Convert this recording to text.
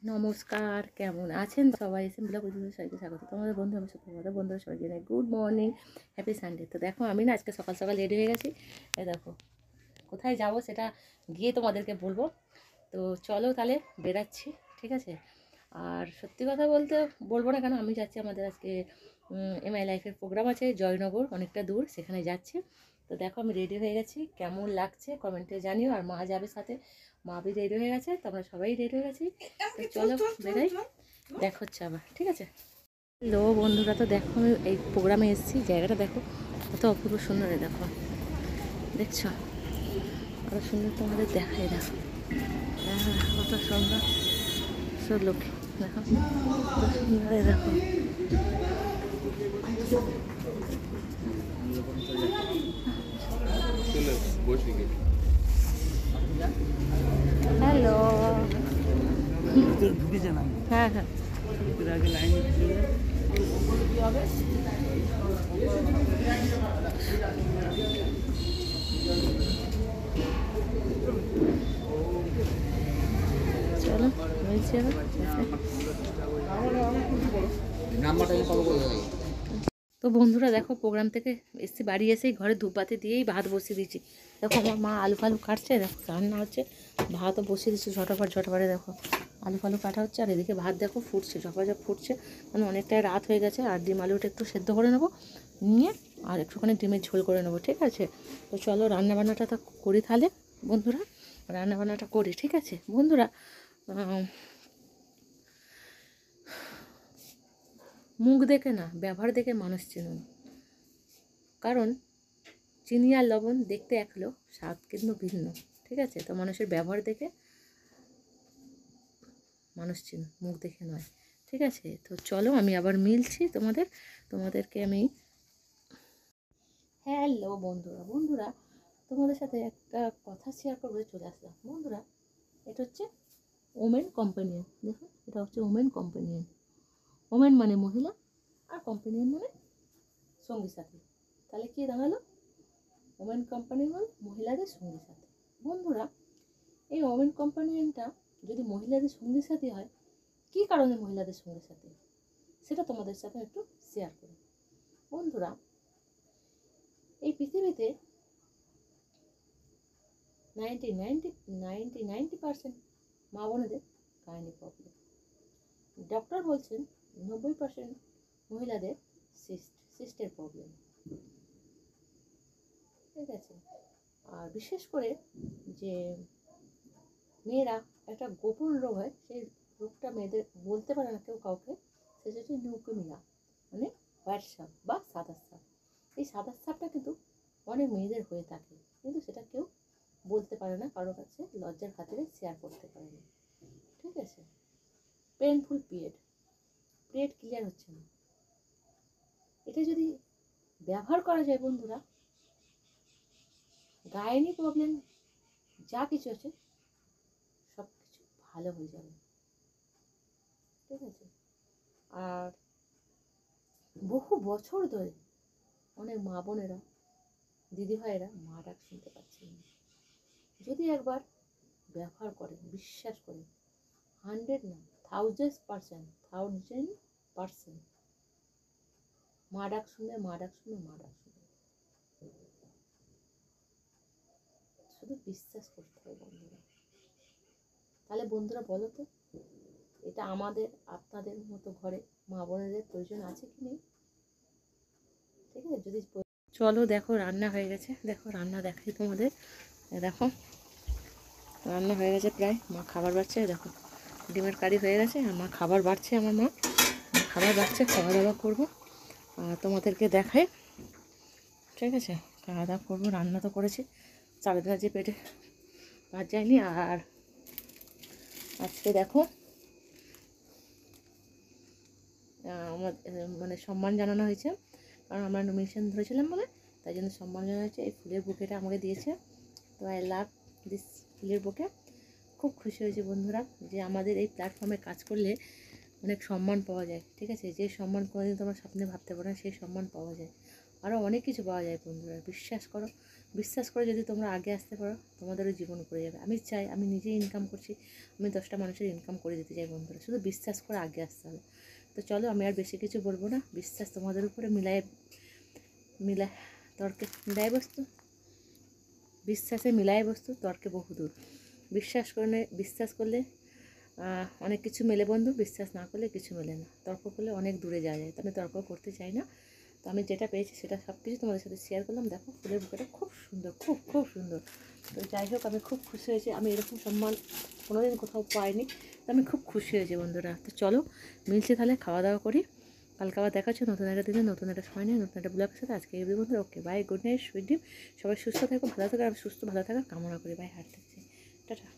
নমস্কার, কেমন আছেন সবাই? এসে ব্লগ ভিডিওতে সবাইকে স্বাগত। তোমাদের বন্ধু আমি সুপ্রভাত। বন্ধুরা সবাইকে জানাই গুড মর্নিং, হ্যাপি সানডে। তো দেখো আমি না আজকে সকাল সকাল রেডি হয়ে গেছি। এই দেখো কোথায় যাব সেটা গিয়ে তোমাদেরকে বলবো। তো চলো তাহলে বেরাচ্ছি, ঠিক আছে? আর সত্যি কথা বলতে বলবো না কেন, আমি যাচ্ছি আমাদের আজকে এমআই লাইফের প্রোগ্রাম আছে জয়নগর, অনেকটা দূর, সেখানে যাচ্ছি। তো দেখো আমি রেডি হয়ে গেছি, কেমন লাগছে কমেন্টে জানিও। আর মা যাবে সাথে, মা বি রেডি হয়ে গেছে, তো আমরা সবাই রেডি হয়ে গেছি। তো চলো বেরাই, দেখা হচ্ছে আবার, ঠিক আছে? হ্যালো বন্ধুরা, তো দেখো আমি এই প্রোগ্রামে এসেছি, জায়গাটা দেখো কত অপূর্ব সুন্দর। দেখো, দেখছো কত সুন্দর, তোমাদের দেখাই। দেখো কত সুন্দর, সব লোক দেখো কত সুন্দর। দেখো হ্যালো, হ্যাঁ হ্যাঁ চলো বলছি তো বন্ধুরা দেখো প্রোগ্রাম থেকে এসেছি, বাড়ি এসেই ঘরে ধূপবাতি দিয়েই ভাত বসিয়ে দিয়েছি। দেখো আমার মা আলু ফালু কাটছে, দেখো রান্না হচ্ছে, ভাতও বসিয়ে দিচ্ছি ঝটাফট ঝটাফটে। দেখো আলু ফালু কাটা হচ্ছে, আর এদিকে ভাত দেখো ফুটছে, ঝপাঝপ ফুটছে, মানে অনেকটাই রাত হয়ে গেছে। আর ডিম আলুটা একটু সেদ্ধ করে নেবো, নিয়ে আর একটুখানি ডিমের ঝোল করে নেবো, ঠিক আছে? তো চলো রান্নাবান্নাটা তো করি তাহলে বন্ধুরা, রান্নাবান্নাটা করি, ঠিক আছে বন্ধুরা? মুখ দেখে না, ব্যবহার দেখে মানুষ চিনুন। কারণ চিনি আর লবণ দেখতে এক হলেও স্বাদ কিন্তু ভিন্ন, ঠিক আছে? তো মানুষের ব্যবহার দেখে মানুষ চিনুন, মুখ দেখে নয়, ঠিক আছে? তো চলো আমি আবার মিলছি তোমাদেরকে আমি। হ্যালো বন্ধুরা, তোমাদের সাথে একটা কথা শেয়ার করতে চলে আসলাম বন্ধুরা। এটা হচ্ছে ওমেন কম্পানিয়ন। দেখো এটা হচ্ছে ওমেন কম্পানিয়ন। ওমেন মানে মহিলা, আর কম্পানিয়ন মানে সঙ্গী সাথী। তাহলে কি দাঁড়ালো? ওমেন কম্পানিয়ন মহিলাদের সঙ্গী সাথী। বন্ধুরা এই ওমেন কম্পানিয়নটা যদি মহিলাদের সঙ্গী সাথী হয়, কী কারণে মহিলাদের সঙ্গী সাথী, সেটা তোমাদের সাথে একটু শেয়ার করি বন্ধুরা। এই পৃথিবীতে 90% মা বোনেদের গাইনি প্রবলেম। ডক্টর বলছেন 90% মহিলাদের সিস্টের প্রবলেম, ঠিক আছে? আর বিশেষ করে যে মেয়েরা একটা গোপন রোগ হয়, সেই রোগটা মেয়েদের বলতে পারে না কেউ কাউকে, সেটা হচ্ছে লিউকেমিয়া, মানে হোয়াইট সাপ বা সাদা সাপ। এই সাদা সাপটা কিন্তু অনেক মেয়েদের হয়ে থাকে, কিন্তু সেটা কেউ বলতে পারে না কারোর কাছে, লজ্জার খাতিরে শেয়ার করতে পারে না, ঠিক আছে? পেনফুল পিরিয়ড ক্লিয়ার হচ্ছে না, এটা যদি ব্যবহার করা যায় বন্ধুরা, গাইনি প্রবলেম যা কিছু আছে সব কিছু ভালো হয়ে যাবে, ঠিক আছে? আর বহু বছর ধরে অনেক মা বোনেরা, দিদি ভাইয়েরা মা ডাক শুনতে পাচ্ছেন না। যদি একবার ব্যবহার করেন, বিশ্বাস করেন, 100 না, 1000% মা ডাক শুনবে, মা ডাক শুনবে, মা ডাক শুনবে। শুধু বিশ্বাস করতে হবে বন্ধুরা। তাহলে বন্ধুরা বলো তো, এটা আমাদের আপনাদের মতো ঘরে মা বোনেদের প্রয়োজন আছে কি নেই? ঠিক আছে? যদি চলো দেখো রান্না হয়ে গেছে, দেখো রান্না দেখাই তোমাদের। দেখো রান্না হয়ে গেছে প্রায়, মা খাবার বাড়ছে। দেখো ডিমের কারি হয়ে গেছে, আর মা খাবার বাড়ছে, আমার মা খাবার বাড়ছে, খাওয়া দাওয়া করবো আর তোমাদেরকে দেখাই, ঠিক আছে? খাওয়া দাওয়া করবো, রান্না তো করেছি, চালের ভাজি পেটে ভাত যায়নি। আর আজকে দেখো আমার মানে সম্মান জানানো হয়েছে, কারণ আমরা নমিনেশন ধরেছিলাম বলে, তাই জন্য সম্মান জানানো হয়েছে। এই ফুলের বুকেটা আমাকে দিয়েছে, তো আই লাভ দিস ফুলের বুকে। খুব খুশি হয়েছে বন্ধুরা, যে আমাদের এই প্ল্যাটফর্মে কাজ করলে অনেক সম্মান পাওয়া যায়, ঠিক আছে? যে সম্মান কোনোদিন তোমরা স্বপ্নে ভাবতে পারো না, সেই সম্মান পাওয়া যায়। আরও অনেক কিছু পাওয়া যায় বন্ধুরা, বিশ্বাস করো। বিশ্বাস করে যদি তোমরা আগে আসতে পারো, তোমাদেরও জীবন করে যাবে। আমি চাই, আমি নিজেই ইনকাম করছি, আমি 10টা মানুষের ইনকাম করে দিতে চাই বন্ধুরা, শুধু বিশ্বাস করে আগে আসতে হবে। তো চলো, আমি আর বেশি কিছু বলবো না, বিশ্বাস তোমাদের উপরে মিলায় তর্কে মিলায় বস্তু, বিশ্বাসে মিলায় বস্তু, তর্কে বহুদূর। বিশ্বাস করলে অনেক কিছু মেলে বন্ধু, বিশ্বাস না করলে কিছু মেলে না। তর্ক করলে অনেক দূরে যাওয়া যায়, তো আমি তর্ক করতে চাই না। তো আমি যেটা পেয়েছি সেটা সব কিছু তোমাদের সাথে শেয়ার করলাম। দেখো ফুলের বুকেটা খুব সুন্দর, খুব খুব সুন্দর। তো যাই হোক, আমি খুব খুশি হয়েছি, আমি এরকম সম্মান কোনোদিন কোথাও পাইনি, তো আমি খুব খুশি হয়েছি বন্ধুরা। তো চলো মিলছে তাহলে, খাওয়া দাওয়া করি, কালকে আবার দেখা হচ্ছে নতুন একটা দিনে, নতুন একটা সময় নিয়ে, নতুন একটা ব্লগের সাথে। আজকে এই বন্ধুরা, okay bye, good night, sweet dream. সবাই সুস্থ থাকো, ভালো থাকো, আর সুস্থ ভালো থাকার কামনা করি। বাই, হাঁটতে টাটা।